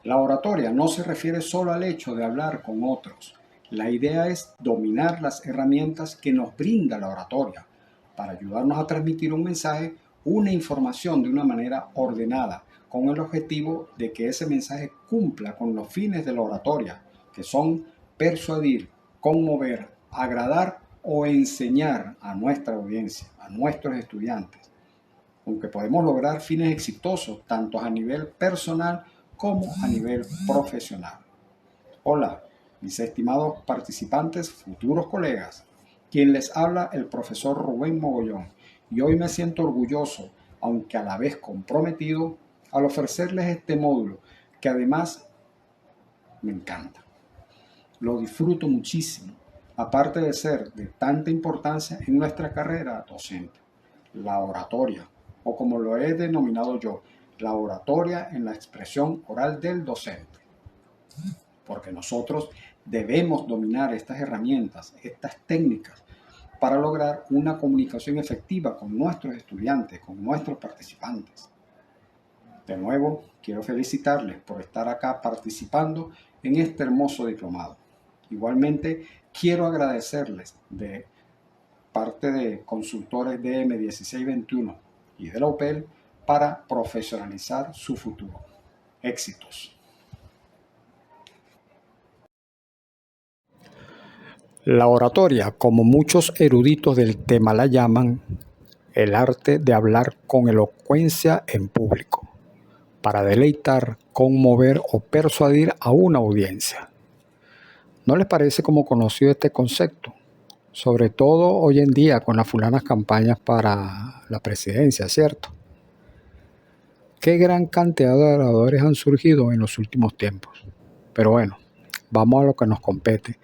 La oratoria no se refiere solo al hecho de hablar con otros. La idea es dominar las herramientas que nos brinda la oratoria para ayudarnos a transmitir un mensaje, una información de una manera ordenada, con el objetivo de que ese mensaje cumpla con los fines de la oratoria, que son persuadir, conmover, agradar o enseñar a nuestra audiencia, a nuestros estudiantes. Aunque podemos lograr fines exitosos tanto a nivel personal como a nivel profesional. Hola, mis estimados participantes, futuros colegas. Quien les habla, el profesor Rubén Mogollón, y hoy me siento orgulloso, aunque a la vez comprometido, al ofrecerles este módulo, que además me encanta. Lo disfruto muchísimo, aparte de ser de tanta importancia en nuestra carrera docente. La oratoria, o como lo he denominado yo, la oratoria en la expresión oral del docente. Porque nosotros debemos dominar estas herramientas, estas técnicas, para lograr una comunicación efectiva con nuestros estudiantes, con nuestros participantes. De nuevo, quiero felicitarles por estar acá participando en este hermoso diplomado. Igualmente, quiero agradecerles de parte de consultores DM1621 y de la UPEL para profesionalizar su futuro. Éxitos. La oratoria, como muchos eruditos del tema la llaman, el arte de hablar con elocuencia en público, para deleitar, conmover o persuadir a una audiencia. ¿No les parece como conocido este concepto? Sobre todo hoy en día con las fulanas campañas para la presidencia, ¿cierto? Qué gran cantidad de oradores han surgido en los últimos tiempos. Pero bueno, vamos a lo que nos compete.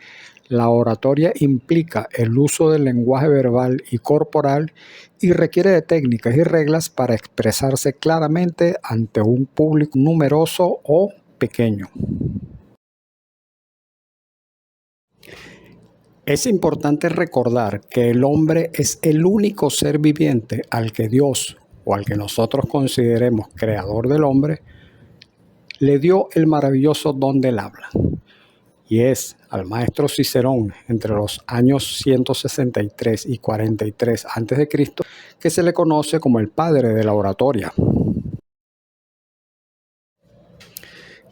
La oratoria implica el uso del lenguaje verbal y corporal y requiere de técnicas y reglas para expresarse claramente ante un público numeroso o pequeño. Es importante recordar que el hombre es el único ser viviente al que Dios, o al que nosotros consideremos creador del hombre, le dio el maravilloso don del habla. Y es al maestro Cicerón, entre los años 163 y 43 a.C., que se le conoce como el padre de la oratoria.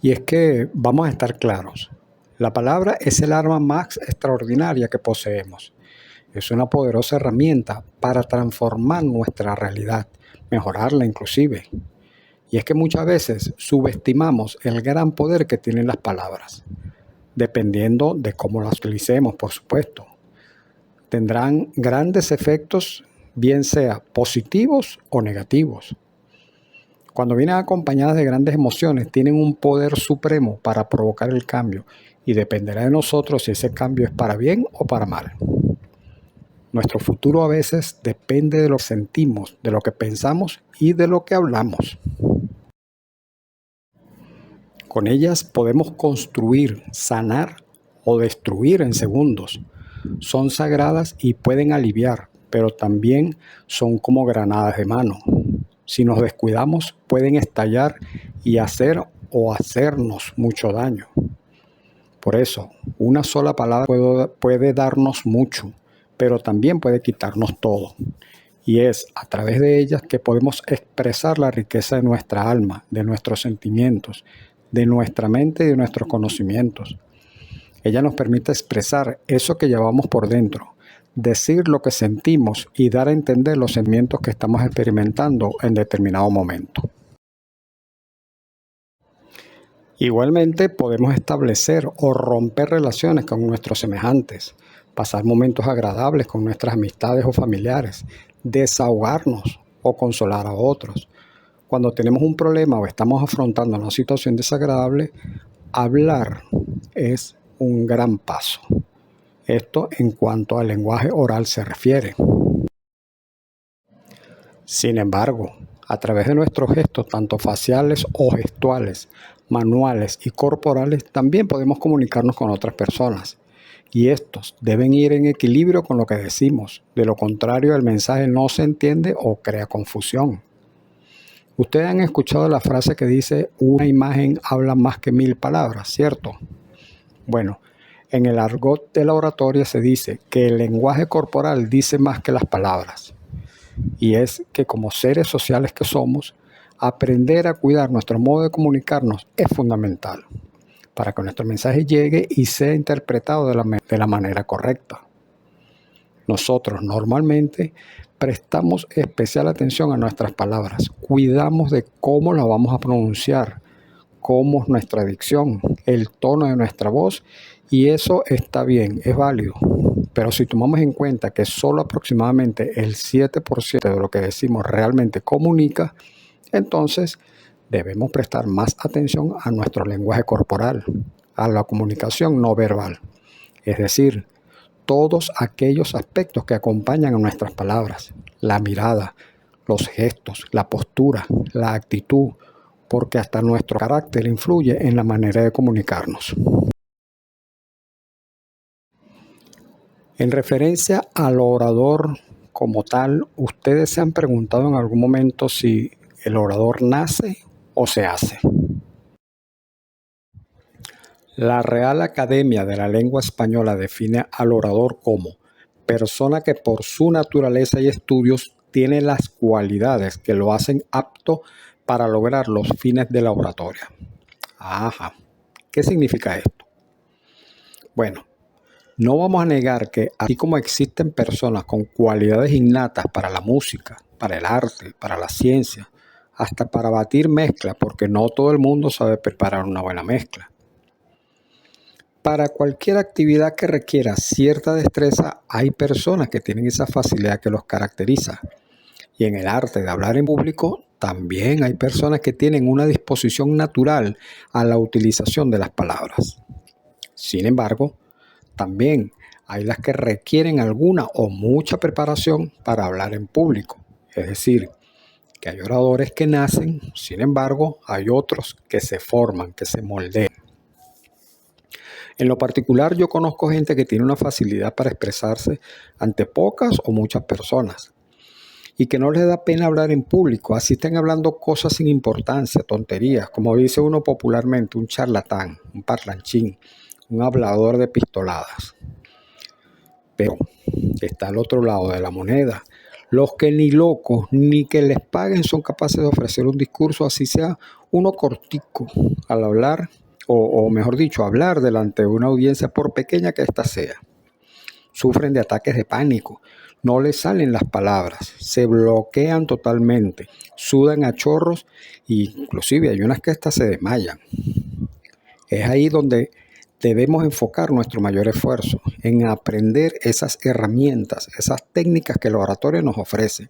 Y es que vamos a estar claros, la palabra es el arma más extraordinaria que poseemos. Es una poderosa herramienta para transformar nuestra realidad, mejorarla inclusive. Y es que muchas veces subestimamos el gran poder que tienen las palabras, dependiendo de cómo las utilicemos, por supuesto. Tendrán grandes efectos, bien sea positivos o negativos. Cuando vienen acompañadas de grandes emociones, tienen un poder supremo para provocar el cambio y dependerá de nosotros si ese cambio es para bien o para mal. Nuestro futuro a veces depende de lo que sentimos, de lo que pensamos y de lo que hablamos. Con ellas podemos construir, sanar o destruir en segundos. Son sagradas y pueden aliviar, pero también son como granadas de mano. Si nos descuidamos, pueden estallar y hacer o hacernos mucho daño. Por eso, una sola palabra puede darnos mucho, pero también puede quitarnos todo. Y es a través de ellas que podemos expresar la riqueza de nuestra alma, de nuestros sentimientos, de nuestra mente y de nuestros conocimientos. Ella nos permite expresar eso que llevamos por dentro, decir lo que sentimos y dar a entender los sentimientos que estamos experimentando en determinado momento. Igualmente podemos establecer o romper relaciones con nuestros semejantes, pasar momentos agradables con nuestras amistades o familiares, desahogarnos o consolar a otros. Cuando tenemos un problema o estamos afrontando una situación desagradable, hablar es un gran paso. Esto en cuanto al lenguaje oral se refiere. Sin embargo, a través de nuestros gestos, tanto faciales o gestuales, manuales y corporales, también podemos comunicarnos con otras personas. Y estos deben ir en equilibrio con lo que decimos. De lo contrario, el mensaje no se entiende o crea confusión. Ustedes han escuchado la frase que dice, una imagen habla más que 1000 palabras, ¿cierto? Bueno, en el argot de la oratoria se dice que el lenguaje corporal dice más que las palabras. Y es que como seres sociales que somos, aprender a cuidar nuestro modo de comunicarnos es fundamental para que nuestro mensaje llegue y sea interpretado de la manera correcta. Nosotros normalmente prestamos especial atención a nuestras palabras, cuidamos de cómo las vamos a pronunciar, cómo es nuestra dicción, el tono de nuestra voz, y eso está bien, es válido. Pero si tomamos en cuenta que solo aproximadamente el 7% de lo que decimos realmente comunica, entonces debemos prestar más atención a nuestro lenguaje corporal, a la comunicación no verbal, es decir, todos aquellos aspectos que acompañan a nuestras palabras, la mirada, los gestos, la postura, la actitud, porque hasta nuestro carácter influye en la manera de comunicarnos. En referencia al orador como tal, ¿ustedes se han preguntado en algún momento si el orador nace o se hace? La Real Academia de la Lengua Española define al orador como persona que por su naturaleza y estudios tiene las cualidades que lo hacen apto para lograr los fines de la oratoria. Ajá, ¿qué significa esto? Bueno, no vamos a negar que así como existen personas con cualidades innatas para la música, para el arte, para la ciencia, hasta para batir mezcla, porque no todo el mundo sabe preparar una buena mezcla. Para cualquier actividad que requiera cierta destreza, hay personas que tienen esa facilidad que los caracteriza. Y en el arte de hablar en público, también hay personas que tienen una disposición natural a la utilización de las palabras. Sin embargo, también hay las que requieren alguna o mucha preparación para hablar en público. Es decir, que hay oradores que nacen, sin embargo, hay otros que se forman, que se moldean. En lo particular, yo conozco gente que tiene una facilidad para expresarse ante pocas o muchas personas y que no les da pena hablar en público, así estén hablando cosas sin importancia, tonterías, como dice uno popularmente, un charlatán, un parlanchín, un hablador de pistoladas. Pero está al otro lado de la moneda, los que ni locos ni que les paguen son capaces de ofrecer un discurso, así sea uno cortico, al hablar, o mejor dicho, hablar delante de una audiencia por pequeña que ésta sea. Sufren de ataques de pánico, no les salen las palabras, se bloquean totalmente, sudan a chorros e inclusive hay unas que hasta se desmayan. Es ahí donde debemos enfocar nuestro mayor esfuerzo, en aprender esas herramientas, esas técnicas que la oratoria nos ofrece,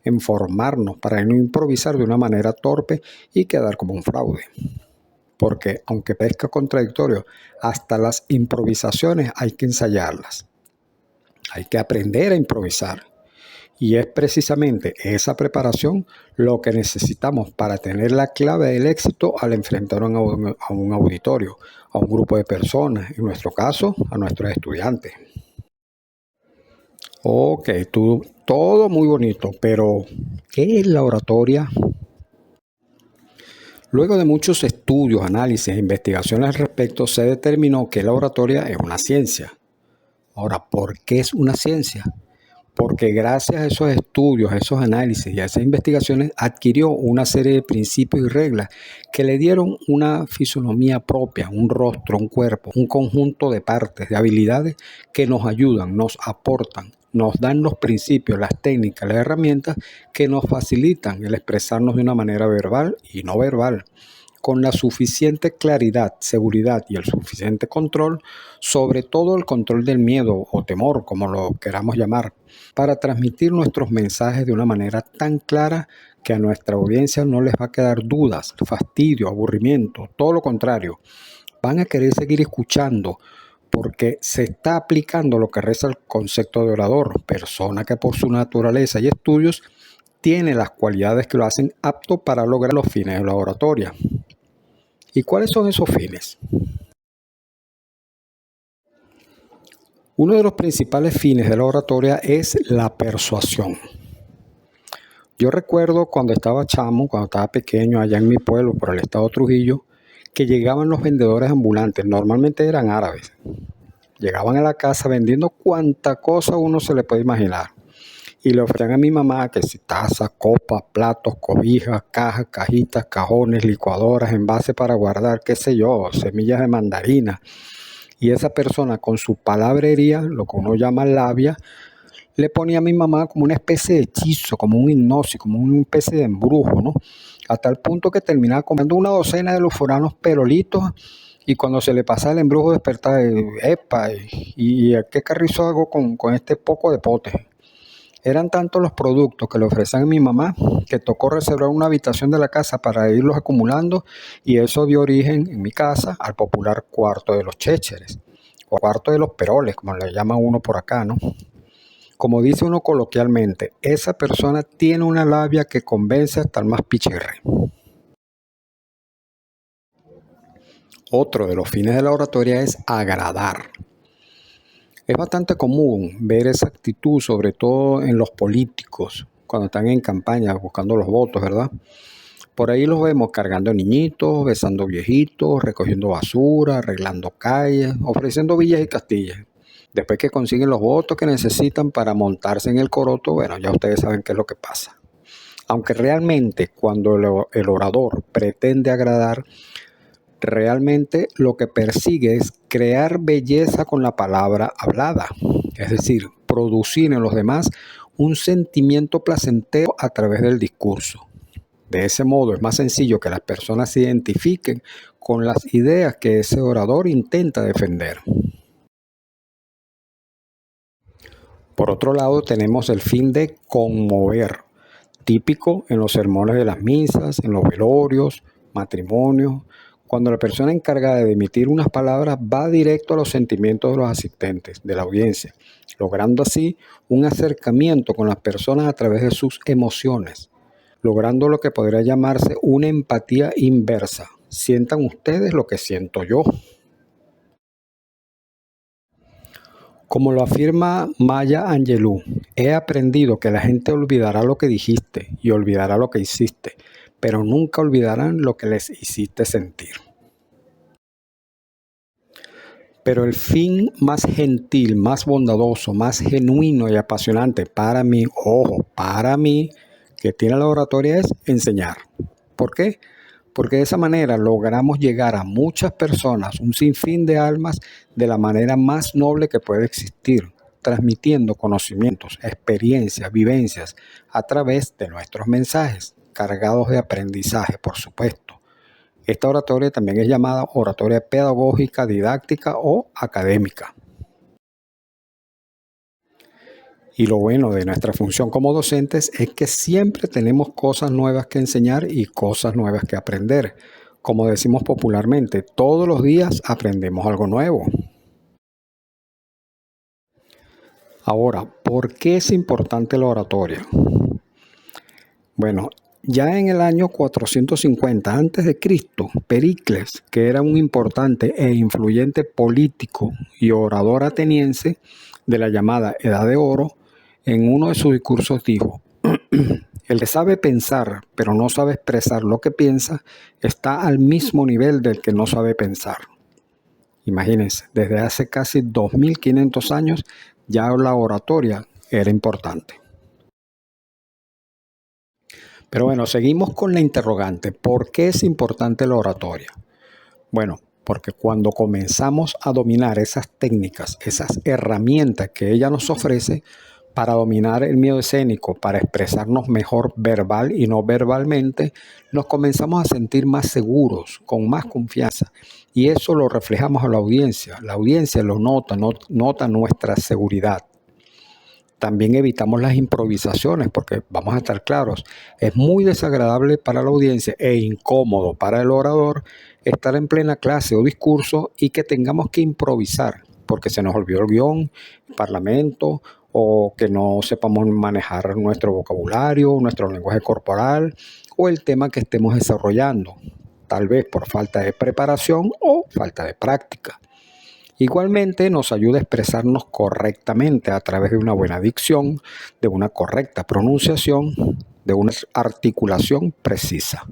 en formarnos para no improvisar de una manera torpe y quedar como un fraude. Porque aunque parezca contradictorio, hasta las improvisaciones hay que ensayarlas. Hay que aprender a improvisar. Y es precisamente esa preparación lo que necesitamos para tener la clave del éxito al enfrentar a un auditorio, a un grupo de personas, en nuestro caso, a nuestros estudiantes. Ok, todo muy bonito, pero ¿qué es la oratoria? Luego de muchos estudios, análisis e investigaciones al respecto, se determinó que la oratoria es una ciencia. Ahora, ¿por qué es una ciencia? Porque gracias a esos estudios, a esos análisis y a esas investigaciones adquirió una serie de principios y reglas que le dieron una fisonomía propia, un rostro, un cuerpo, un conjunto de partes, de habilidades que nos ayudan, nos aportan, nos dan los principios, las técnicas, las herramientas que nos facilitan el expresarnos de una manera verbal y no verbal, con la suficiente claridad, seguridad y el suficiente control, sobre todo el control del miedo o temor, como lo queramos llamar, para transmitir nuestros mensajes de una manera tan clara que a nuestra audiencia no les va a quedar dudas, fastidio, aburrimiento, todo lo contrario. Van a querer seguir escuchando porque se está aplicando lo que reza el concepto de orador, persona que por su naturaleza y estudios tiene las cualidades que lo hacen apto para lograr los fines de la oratoria. ¿Y cuáles son esos fines? Uno de los principales fines de la oratoria es la persuasión. Yo recuerdo cuando estaba chamo, cuando estaba pequeño, allá en mi pueblo, por el estado Trujillo, que llegaban los vendedores ambulantes, normalmente eran árabes. Llegaban a la casa vendiendo cuanta cosa uno se le puede imaginar. Y le ofrecían a mi mamá que si tazas, copas, platos, cobijas, cajas, cajitas, cajones, licuadoras, envases para guardar, qué sé yo, semillas de mandarina. Y esa persona con su palabrería, lo que uno llama labia, le ponía a mi mamá como una especie de hechizo, como un hipnosis, como una especie de embrujo, ¿no? A tal punto que terminaba comiendo una docena de los foranos perolitos y cuando se le pasaba el embrujo despertaba, epa, y ¿qué carrizo hago con este poco de pote? Eran tantos los productos que le ofrecían a mi mamá que tocó reservar una habitación de la casa para irlos acumulando y eso dio origen en mi casa al popular cuarto de los chécheres o cuarto de los peroles, como le llama uno por acá, ¿no? Como dice uno coloquialmente, esa persona tiene una labia que convence hasta el más pichirre. Otro de los fines de la oratoria es agradar. Es bastante común ver esa actitud, sobre todo en los políticos, cuando están en campaña buscando los votos, ¿verdad? Por ahí los vemos cargando niñitos, besando viejitos, recogiendo basura, arreglando calles, ofreciendo villas y castillas. Después que consiguen los votos que necesitan para montarse en el coroto, bueno, ya ustedes saben qué es lo que pasa. Aunque realmente cuando el orador pretende agradar, realmente lo que persigue es crear belleza con la palabra hablada, es decir, producir en los demás un sentimiento placentero a través del discurso. De ese modo es más sencillo que las personas se identifiquen con las ideas que ese orador intenta defender. Por otro lado, tenemos el fin de conmover, típico en los sermones de las misas, en los velorios, matrimonios, cuando la persona encargada de emitir unas palabras va directo a los sentimientos de los asistentes, de la audiencia, logrando así un acercamiento con las personas a través de sus emociones, logrando lo que podría llamarse una empatía inversa. Sientan ustedes lo que siento yo. Como lo afirma Maya Angelou, he aprendido que la gente olvidará lo que dijiste y olvidará lo que hiciste, pero nunca olvidarán lo que les hiciste sentir. Pero el fin más gentil, más bondadoso, más genuino y apasionante para mí, ojo, para mí, que tiene la oratoria es enseñar. ¿Por qué? Porque de esa manera logramos llegar a muchas personas, un sinfín de almas, de la manera más noble que puede existir, transmitiendo conocimientos, experiencias, vivencias a través de nuestros mensajes, cargados de aprendizaje, por supuesto. Esta oratoria también es llamada oratoria pedagógica, didáctica o académica. Y lo bueno de nuestra función como docentes es que siempre tenemos cosas nuevas que enseñar y cosas nuevas que aprender. Como decimos popularmente, todos los días aprendemos algo nuevo. Ahora, ¿por qué es importante la oratoria? Bueno, ya en el año 450 a.C., Pericles, que era un importante e influyente político y orador ateniense de la llamada Edad de Oro, en uno de sus discursos dijo: el que sabe pensar, pero no sabe expresar lo que piensa, está al mismo nivel del que no sabe pensar. Imagínense, desde hace casi 2500 años ya la oratoria era importante. Pero bueno, seguimos con la interrogante. ¿Por qué es importante la oratoria? Bueno, porque cuando comenzamos a dominar esas técnicas, esas herramientas que ella nos ofrece para dominar el miedo escénico, para expresarnos mejor verbal y no verbalmente, nos comenzamos a sentir más seguros, con más confianza. Y eso lo reflejamos a la audiencia. La audiencia lo nota, nota nuestra seguridad. También evitamos las improvisaciones porque vamos a estar claros, es muy desagradable para la audiencia e incómodo para el orador estar en plena clase o discurso y que tengamos que improvisar porque se nos olvidó el guión, el parlamento o que no sepamos manejar nuestro vocabulario, nuestro lenguaje corporal o el tema que estemos desarrollando, tal vez por falta de preparación o falta de práctica. Igualmente nos ayuda a expresarnos correctamente a través de una buena dicción, de una correcta pronunciación, de una articulación precisa.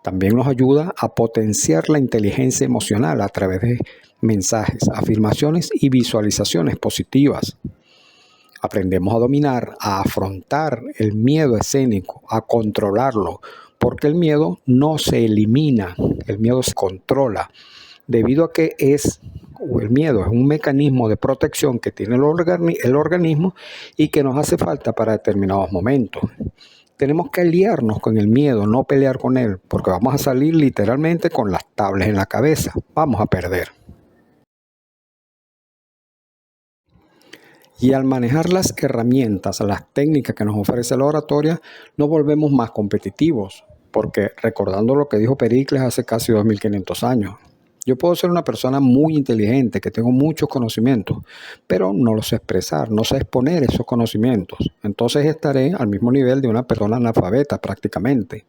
También nos ayuda a potenciar la inteligencia emocional a través de mensajes, afirmaciones y visualizaciones positivas. Aprendemos a dominar, a afrontar el miedo escénico, a controlarlo, porque el miedo no se elimina, el miedo se controla, debido a que el miedo es un mecanismo de protección que tiene el organismo y que nos hace falta para determinados momentos. Tenemos que aliarnos con el miedo, no pelear con él, porque vamos a salir literalmente con las tablas en la cabeza, vamos a perder. Y al manejar las herramientas, las técnicas que nos ofrece la oratoria, nos volvemos más competitivos, porque recordando lo que dijo Pericles hace casi 2500 años, yo puedo ser una persona muy inteligente, que tengo muchos conocimientos, pero no los sé expresar, no sé exponer esos conocimientos. Entonces estaré al mismo nivel de una persona analfabeta prácticamente.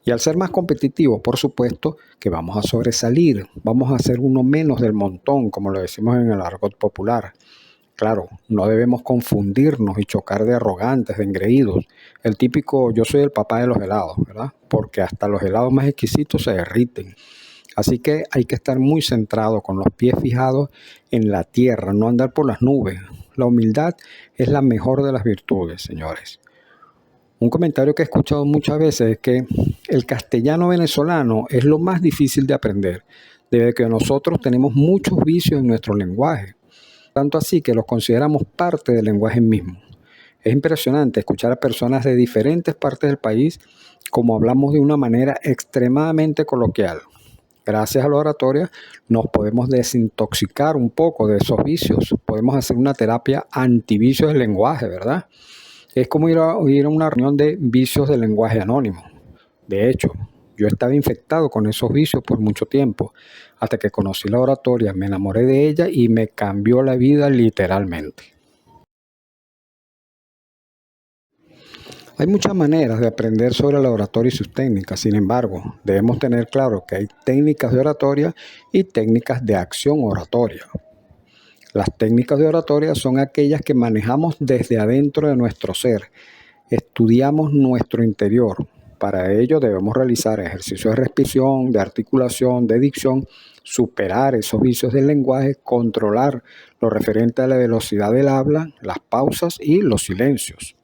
Y al ser más competitivos, por supuesto, que vamos a sobresalir, vamos a ser uno menos del montón, como lo decimos en el argot popular. Claro, no debemos confundirnos y chocar de arrogantes, de engreídos. El típico yo soy el papá de los helados, ¿verdad? Porque hasta los helados más exquisitos se derriten. Así que hay que estar muy centrado, con los pies fijados en la tierra, no andar por las nubes. La humildad es la mejor de las virtudes, señores. Un comentario que he escuchado muchas veces es que el castellano venezolano es lo más difícil de aprender, debido a que nosotros tenemos muchos vicios en nuestro lenguaje, tanto así que los consideramos parte del lenguaje mismo. Es impresionante escuchar a personas de diferentes partes del país como hablamos de una manera extremadamente coloquial. Gracias a la oratoria nos podemos desintoxicar un poco de esos vicios. Podemos hacer una terapia antivicios del lenguaje, ¿verdad? Es como ir a una reunión de vicios del lenguaje anónimo. De hecho, yo estaba infectado con esos vicios por mucho tiempo, hasta que conocí la oratoria, me enamoré de ella y me cambió la vida literalmente. Hay muchas maneras de aprender sobre la oratoria y sus técnicas. Sin embargo, debemos tener claro que hay técnicas de oratoria y técnicas de acción oratoria. Las técnicas de oratoria son aquellas que manejamos desde adentro de nuestro ser. Estudiamos nuestro interior. Para ello debemos realizar ejercicios de respiración, de articulación, de dicción, superar esos vicios del lenguaje, controlar lo referente a la velocidad del habla, las pausas y los silencios.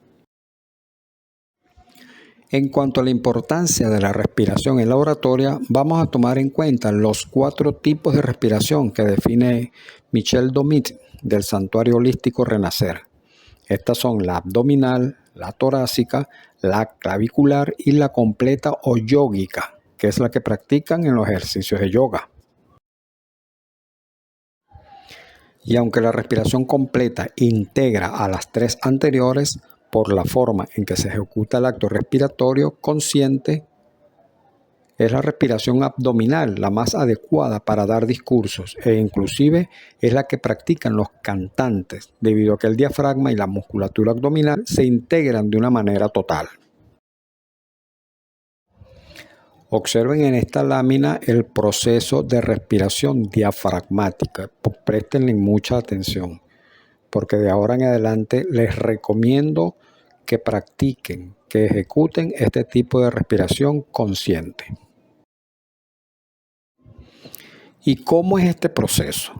En cuanto a la importancia de la respiración en la oratoria, vamos a tomar en cuenta los 4 tipos de respiración que define Michel Domit del Santuario Holístico Renacer. Estas son la abdominal, la torácica, la clavicular y la completa o yógica, que es la que practican en los ejercicios de yoga. Y aunque la respiración completa integra a las 3 anteriores, por la forma en que se ejecuta el acto respiratorio consciente, es la respiración abdominal la más adecuada para dar discursos e inclusive es la que practican los cantantes, debido a que el diafragma y la musculatura abdominal se integran de una manera total. Observen en esta lámina el proceso de respiración diafragmática. Préstenle mucha atención, porque de ahora en adelante les recomiendo que practiquen, que ejecuten este tipo de respiración consciente. ¿Y cómo es este proceso?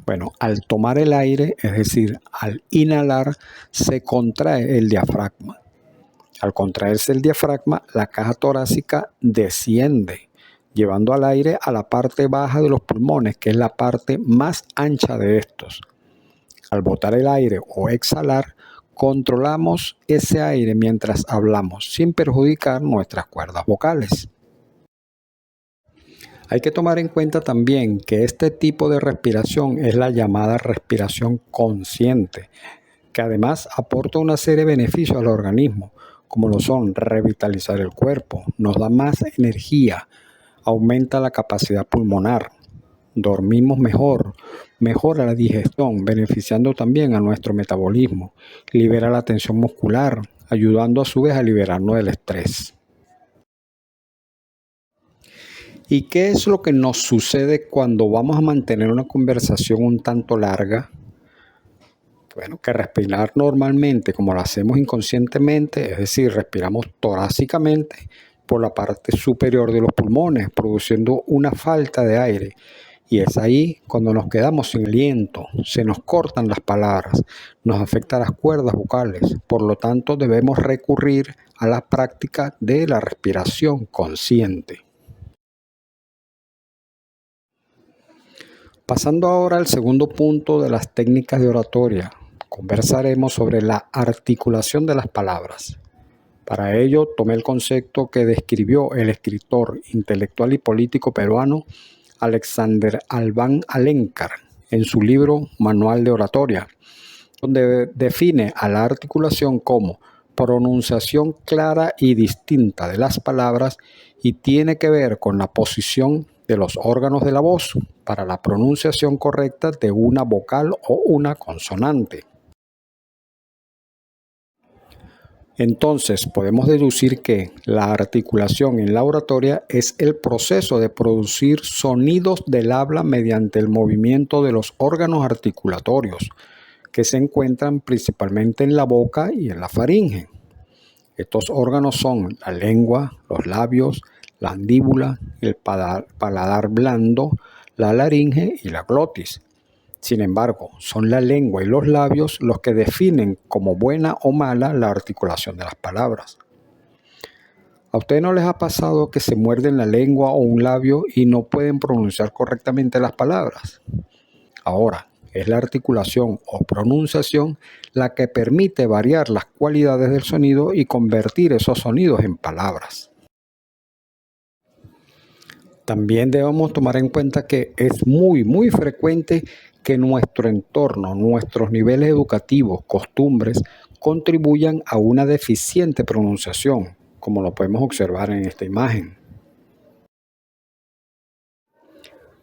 Bueno, al tomar el aire, es decir, al inhalar, se contrae el diafragma. Al contraerse el diafragma, la caja torácica desciende, llevando al aire a la parte baja de los pulmones, que es la parte más ancha de estos. Al botar el aire o exhalar, controlamos ese aire mientras hablamos, sin perjudicar nuestras cuerdas vocales. Hay que tomar en cuenta también que este tipo de respiración es la llamada respiración consciente, que además aporta una serie de beneficios al organismo, como lo son revitalizar el cuerpo, nos da más energía, aumenta la capacidad pulmonar, dormimos mejor, mejora la digestión, beneficiando también a nuestro metabolismo, libera la tensión muscular, ayudando a su vez a liberarnos del estrés. ¿Y qué es lo que nos sucede cuando vamos a mantener una conversación un tanto larga? Bueno, que respirar normalmente, como lo hacemos inconscientemente, es decir, respiramos torácicamente por la parte superior de los pulmones, produciendo una falta de aire. Y es ahí cuando nos quedamos sin aliento, se nos cortan las palabras, nos afecta las cuerdas vocales. Por lo tanto, debemos recurrir a la práctica de la respiración consciente. Pasando ahora al segundo punto de las técnicas de oratoria, conversaremos sobre la articulación de las palabras. Para ello, tomé el concepto que describió el escritor, intelectual y político peruano Alexander Albán Alencar en su libro Manual de Oratoria, donde define a la articulación como pronunciación clara y distinta de las palabras y tiene que ver con la posición de los órganos de la voz para la pronunciación correcta de una vocal o una consonante. Entonces, podemos deducir que la articulación en la oratoria es el proceso de producir sonidos del habla mediante el movimiento de los órganos articulatorios, que se encuentran principalmente en la boca y en la faringe. Estos órganos son la lengua, los labios, la mandíbula, el paladar blando, la laringe y la glotis. Sin embargo, son la lengua y los labios los que definen como buena o mala la articulación de las palabras. ¿A ustedes no les ha pasado que se muerden la lengua o un labio y no pueden pronunciar correctamente las palabras? Ahora, es la articulación o pronunciación la que permite variar las cualidades del sonido y convertir esos sonidos en palabras. También debemos tomar en cuenta que es muy frecuente que nuestro entorno, nuestros niveles educativos, costumbres, contribuyan a una deficiente pronunciación, como lo podemos observar en esta imagen.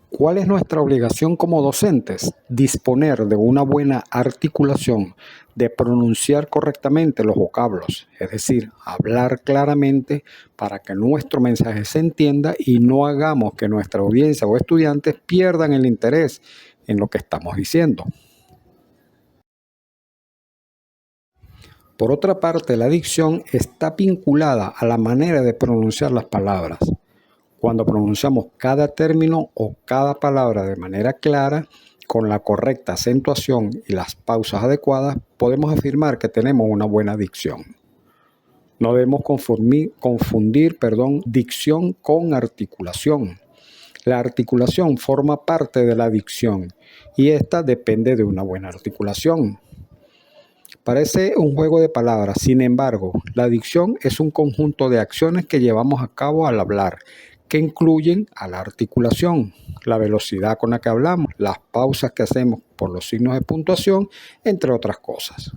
¿Cuál es nuestra obligación como docentes? Disponer de una buena articulación, de pronunciar correctamente los vocablos, es decir, hablar claramente para que nuestro mensaje se entienda y no hagamos que nuestra audiencia o estudiantes pierdan el interés en lo que estamos diciendo. Por otra parte, la dicción está vinculada a la manera de pronunciar las palabras. Cuando pronunciamos cada término o cada palabra de manera clara, con la correcta acentuación y las pausas adecuadas, podemos afirmar que tenemos una buena dicción. No debemos confundir dicción con articulación. La articulación forma parte de la dicción y esta depende de una buena articulación. Parece un juego de palabras, sin embargo, la dicción es un conjunto de acciones que llevamos a cabo al hablar, que incluyen a la articulación, la velocidad con la que hablamos, las pausas que hacemos por los signos de puntuación, entre otras cosas.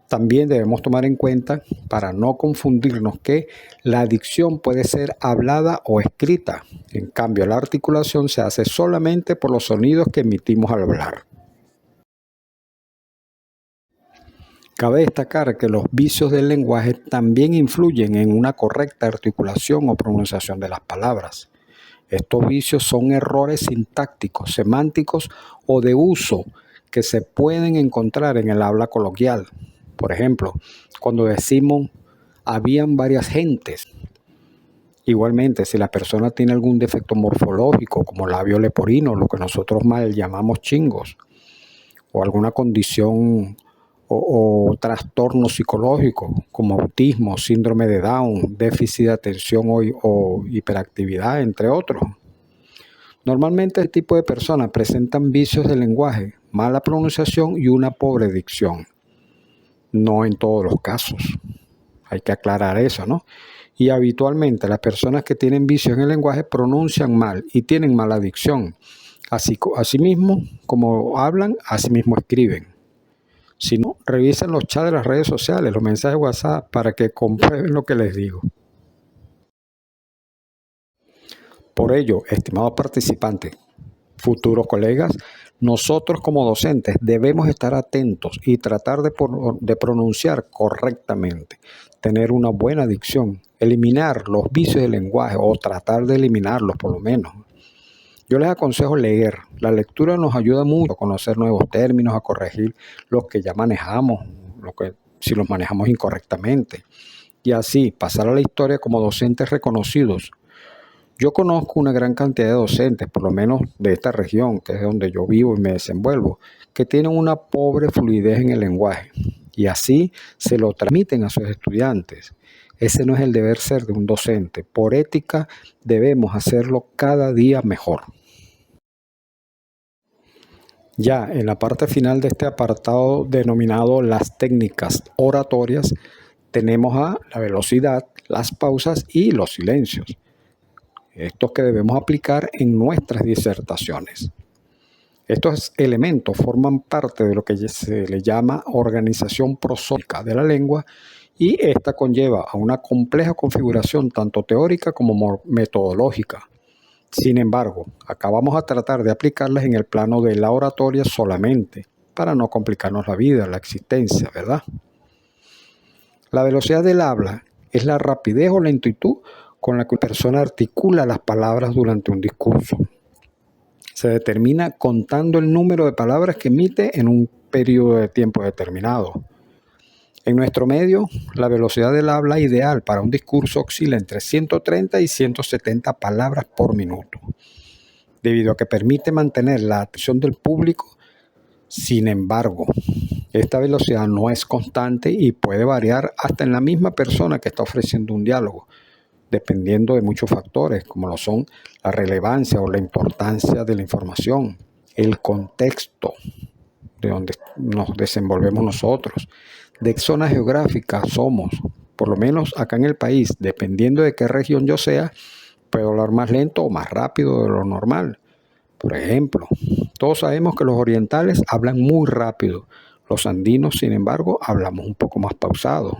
También debemos tomar en cuenta, para no confundirnos, que la dicción puede ser hablada o escrita. En cambio, la articulación se hace solamente por los sonidos que emitimos al hablar. Cabe destacar que los vicios del lenguaje también influyen en una correcta articulación o pronunciación de las palabras. Estos vicios son errores sintácticos, semánticos o de uso que se pueden encontrar en el habla coloquial. Por ejemplo, cuando decimos habían varias gentes. Igualmente, si la persona tiene algún defecto morfológico como labio leporino, lo que nosotros mal llamamos chingos, o alguna condición o trastorno psicológico como autismo, síndrome de Down, déficit de atención o hiperactividad, entre otros. Normalmente este tipo de personas presentan vicios del lenguaje, mala pronunciación y una pobre dicción. No en todos los casos. Hay que aclarar eso, ¿no? Y habitualmente las personas que tienen vicios en el lenguaje pronuncian mal y tienen mala dicción. Asimismo, como hablan, asimismo escriben. Si no, revisen los chats de las redes sociales, los mensajes de WhatsApp, para que comprueben lo que les digo. Por ello, estimados participantes, futuros colegas, nosotros como docentes debemos estar atentos y tratar de pronunciar correctamente, tener una buena dicción, eliminar los vicios del lenguaje o tratar de eliminarlos por lo menos. Yo les aconsejo leer. La lectura nos ayuda mucho a conocer nuevos términos, a corregir los que ya manejamos, si los manejamos incorrectamente, y así pasar a la historia como docentes reconocidos. Yo conozco una gran cantidad de docentes, por lo menos de esta región, que es donde yo vivo y me desenvuelvo, que tienen una pobre fluidez en el lenguaje y así se lo transmiten a sus estudiantes. Ese no es el deber ser de un docente. Por ética debemos hacerlo cada día mejor. Ya en la parte final de este apartado denominado las técnicas oratorias, tenemos a la velocidad, las pausas y los silencios. Estos que debemos aplicar en nuestras disertaciones. Estos elementos forman parte de lo que se le llama organización prosódica de la lengua y esta conlleva a una compleja configuración tanto teórica como metodológica. Sin embargo, acá vamos a tratar de aplicarlas en el plano de la oratoria solamente, para no complicarnos la vida, la existencia, ¿verdad? La velocidad del habla es la rapidez o lentitud con la que una persona articula las palabras durante un discurso. Se determina contando el número de palabras que emite en un periodo de tiempo determinado. En nuestro medio, la velocidad del habla ideal para un discurso oscila entre 130 y 170 palabras por minuto, debido a que permite mantener la atención del público. Sin embargo, esta velocidad no es constante y puede variar hasta en la misma persona que está ofreciendo un diálogo, dependiendo de muchos factores, como lo son la relevancia o la importancia de la información, el contexto de donde nos desenvolvemos nosotros, de qué zona geográfica somos. Por lo menos acá en el país, dependiendo de qué región yo sea, puedo hablar más lento o más rápido de lo normal. Por ejemplo, todos sabemos que los orientales hablan muy rápido. Los andinos, sin embargo, hablamos un poco más pausado.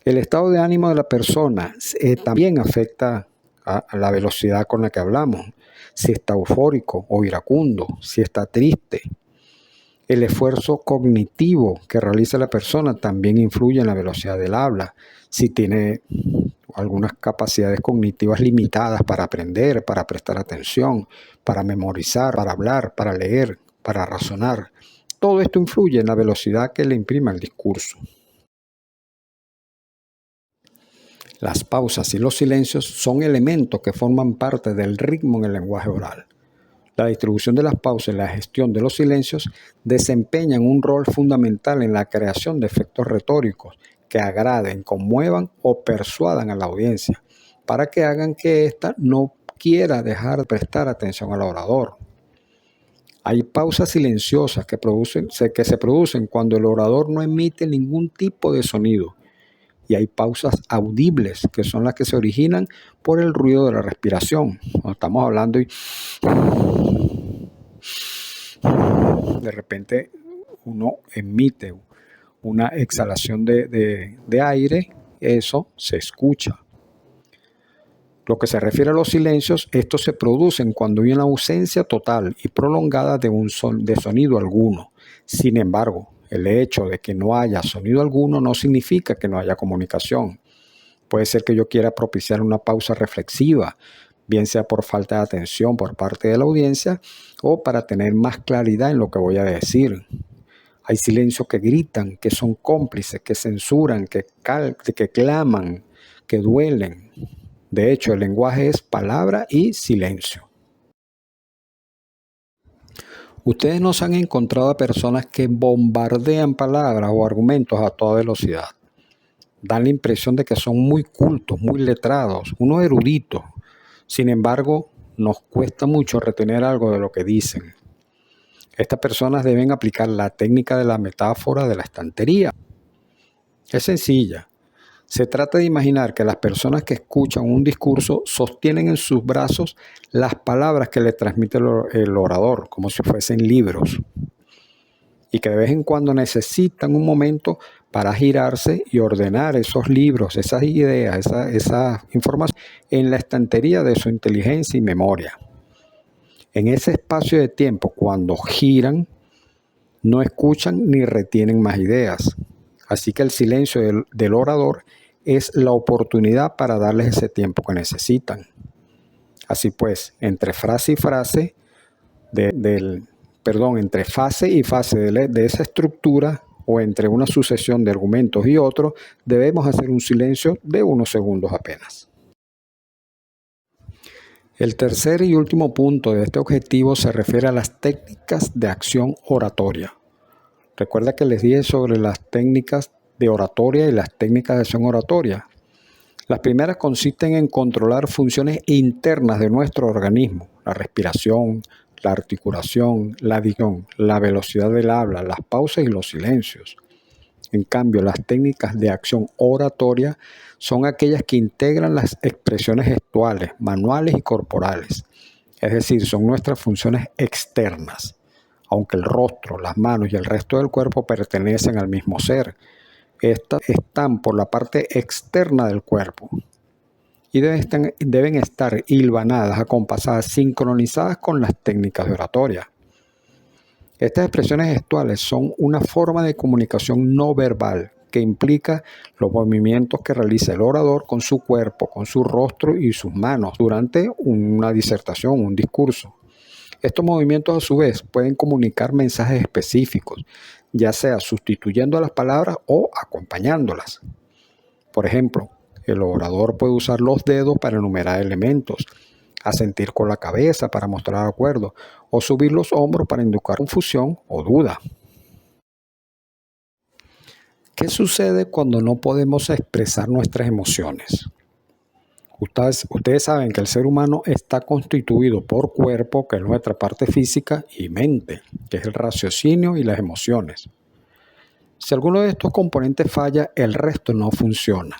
El estado de ánimo de la persona también afecta a la velocidad con la que hablamos. Si está eufórico o iracundo, si está triste. El esfuerzo cognitivo que realiza la persona también influye en la velocidad del habla. Si tiene algunas capacidades cognitivas limitadas para aprender, para prestar atención, para memorizar, para hablar, para leer, para razonar. Todo esto influye en la velocidad que le imprima el discurso. Las pausas y los silencios son elementos que forman parte del ritmo en el lenguaje oral. La distribución de las pausas y la gestión de los silencios desempeñan un rol fundamental en la creación de efectos retóricos que agraden, conmuevan o persuadan a la audiencia, para que hagan que ésta no quiera dejar de prestar atención al orador. Hay pausas silenciosas que se producen cuando el orador no emite ningún tipo de sonido. Y hay pausas audibles, que son las que se originan por el ruido de la respiración. Cuando estamos hablando y de repente uno emite una exhalación de aire, eso se escucha. Lo que se refiere a los silencios, estos se producen cuando hay una ausencia total y prolongada de sonido alguno. Sin embargo, el hecho de que no haya sonido alguno no significa que no haya comunicación. Puede ser que yo quiera propiciar una pausa reflexiva, bien sea por falta de atención por parte de la audiencia o para tener más claridad en lo que voy a decir. Hay silencios que gritan, que son cómplices, que censuran, que claman, que duelen. De hecho, el lenguaje es palabra y silencio. Ustedes no se han encontrado a personas que bombardean palabras o argumentos a toda velocidad. Dan la impresión de que son muy cultos, muy letrados, unos eruditos. Sin embargo, nos cuesta mucho retener algo de lo que dicen. Estas personas deben aplicar la técnica de la metáfora de la estantería. Es sencilla. Se trata de imaginar que las personas que escuchan un discurso sostienen en sus brazos las palabras que les transmite el orador, como si fuesen libros, y que de vez en cuando necesitan un momento para girarse y ordenar esos libros, esas ideas, esa información en la estantería de su inteligencia y memoria. En ese espacio de tiempo, cuando giran, no escuchan ni retienen más ideas. Así que el silencio del orador es la oportunidad para darles ese tiempo que necesitan. Así pues, entre frase y frase, entre fase y fase de esa estructura o entre una sucesión de argumentos y otros, debemos hacer un silencio de unos segundos apenas. El tercer y último punto de este objetivo se refiere a las técnicas de acción oratoria. Recuerda que les dije sobre las técnicas de oratoria y las técnicas de acción oratoria. Las primeras consisten en controlar funciones internas de nuestro organismo, la respiración, la articulación, la dicción, la velocidad del habla, las pausas y los silencios. En cambio, las técnicas de acción oratoria son aquellas que integran las expresiones gestuales, manuales y corporales. Es decir, son nuestras funciones externas. Aunque el rostro, las manos y el resto del cuerpo pertenecen al mismo ser, estas están por la parte externa del cuerpo y deben estar hilvanadas, acompasadas, sincronizadas con las técnicas de oratoria. Estas expresiones gestuales son una forma de comunicación no verbal que implica los movimientos que realiza el orador con su cuerpo, con su rostro y sus manos durante una disertación, un discurso. Estos movimientos a su vez pueden comunicar mensajes específicos, ya sea sustituyendo a las palabras o acompañándolas. Por ejemplo, el orador puede usar los dedos para enumerar elementos, asentir con la cabeza para mostrar acuerdo o subir los hombros para indicar confusión o duda. ¿Qué sucede cuando no podemos expresar nuestras emociones? Ustedes saben que el ser humano está constituido por cuerpo, que es nuestra parte física, y mente, que es el raciocinio y las emociones. Si alguno de estos componentes falla, el resto no funciona.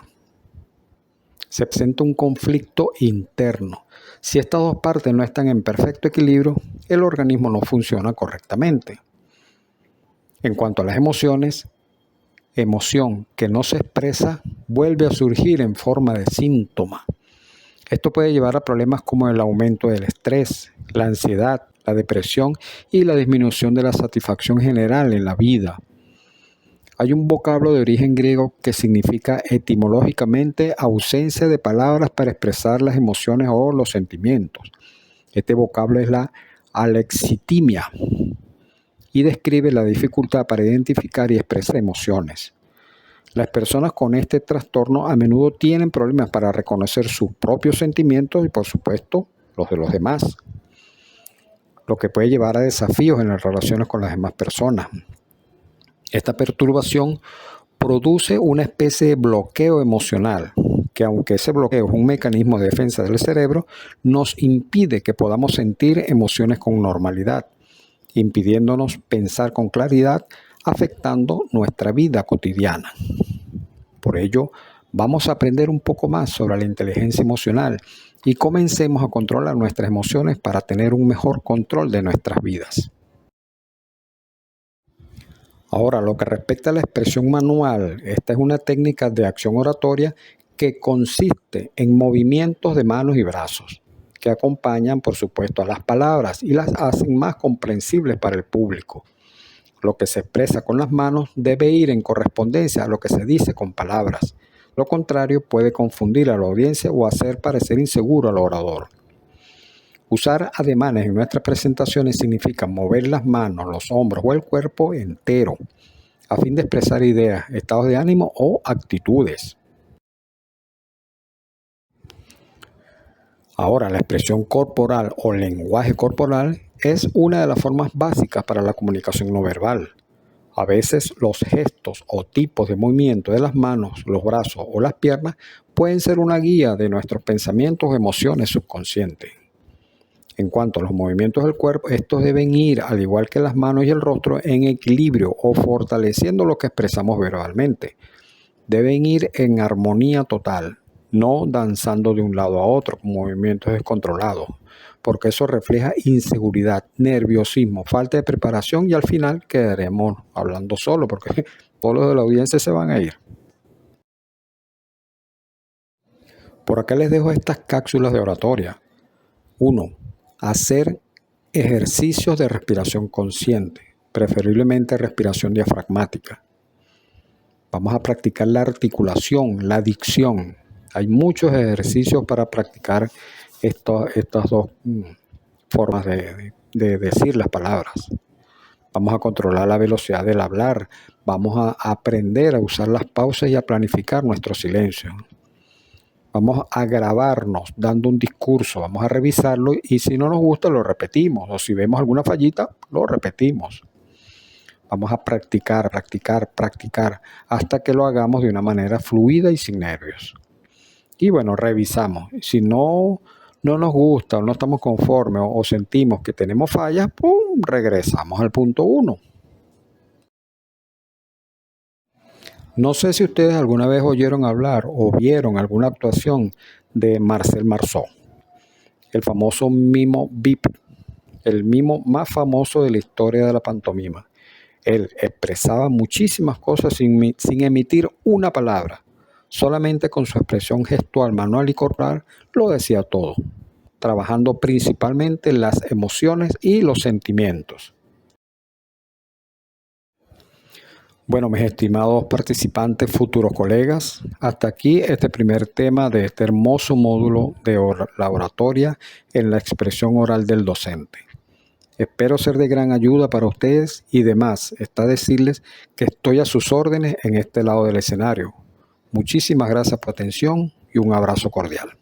Se presenta un conflicto interno. Si estas dos partes no están en perfecto equilibrio, el organismo no funciona correctamente. En cuanto a las emociones, emoción que no se expresa vuelve a surgir en forma de síntoma. Esto puede llevar a problemas como el aumento del estrés, la ansiedad, la depresión y la disminución de la satisfacción general en la vida. Hay un vocablo de origen griego que significa etimológicamente ausencia de palabras para expresar las emociones o los sentimientos. Este vocablo es la alexitimia y describe la dificultad para identificar y expresar emociones. Las personas con este trastorno a menudo tienen problemas para reconocer sus propios sentimientos y, por supuesto, los de los demás, lo que puede llevar a desafíos en las relaciones con las demás personas. Esta perturbación produce una especie de bloqueo emocional, que aunque ese bloqueo es un mecanismo de defensa del cerebro, nos impide que podamos sentir emociones con normalidad, impidiéndonos pensar con claridad, afectando nuestra vida cotidiana. Por ello, vamos a aprender un poco más sobre la inteligencia emocional y comencemos a controlar nuestras emociones para tener un mejor control de nuestras vidas. Ahora, lo que respecta a la expresión manual, esta es una técnica de acción oratoria que consiste en movimientos de manos y brazos, que acompañan, por supuesto, a las palabras y las hacen más comprensibles para el público. Lo que se expresa con las manos debe ir en correspondencia a lo que se dice con palabras. Lo contrario puede confundir a la audiencia o hacer parecer inseguro al orador. Usar ademanes en nuestras presentaciones significa mover las manos, los hombros o el cuerpo entero, a fin de expresar ideas, estados de ánimo o actitudes. Ahora, la expresión corporal o lenguaje corporal es una de las formas básicas para la comunicación no verbal. A veces los gestos o tipos de movimiento de las manos, los brazos o las piernas pueden ser una guía de nuestros pensamientos o emociones subconscientes. En cuanto a los movimientos del cuerpo, estos deben ir, al igual que las manos y el rostro, en equilibrio o fortaleciendo lo que expresamos verbalmente. Deben ir en armonía total, no danzando de un lado a otro con movimientos descontrolados, porque eso refleja inseguridad, nerviosismo, falta de preparación y al final quedaremos hablando solo porque todos los de la audiencia se van a ir. Por acá les dejo estas cápsulas de oratoria. 1. Hacer ejercicios de respiración consciente, preferiblemente respiración diafragmática. Vamos a practicar la articulación, la dicción. Hay muchos ejercicios para practicar estas dos formas de decir las palabras. Vamos a controlar la velocidad del hablar. Vamos a aprender a usar las pausas y a planificar nuestro silencio. Vamos a grabarnos dando un discurso, vamos a revisarlo y si no nos gusta lo repetimos o si vemos alguna fallita lo repetimos. Vamos a practicar hasta que lo hagamos de una manera fluida y sin nervios. Y bueno, revisamos. Si no nos gusta o no estamos conformes o sentimos que tenemos fallas, ¡pum!, regresamos al punto 1. No sé si ustedes alguna vez oyeron hablar o vieron alguna actuación de Marcel Marceau, el famoso mimo VIP, el mimo más famoso de la historia de la pantomima. Él expresaba muchísimas cosas sin emitir una palabra. Solamente con su expresión gestual, manual y corporal lo decía todo, trabajando principalmente las emociones y los sentimientos. Bueno, mis estimados participantes, futuros colegas, hasta aquí este primer tema de este hermoso módulo de la oratoria en la expresión oral del docente. Espero ser de gran ayuda para ustedes y demás está decirles que estoy a sus órdenes en este lado del escenario. Muchísimas gracias por atención y un abrazo cordial.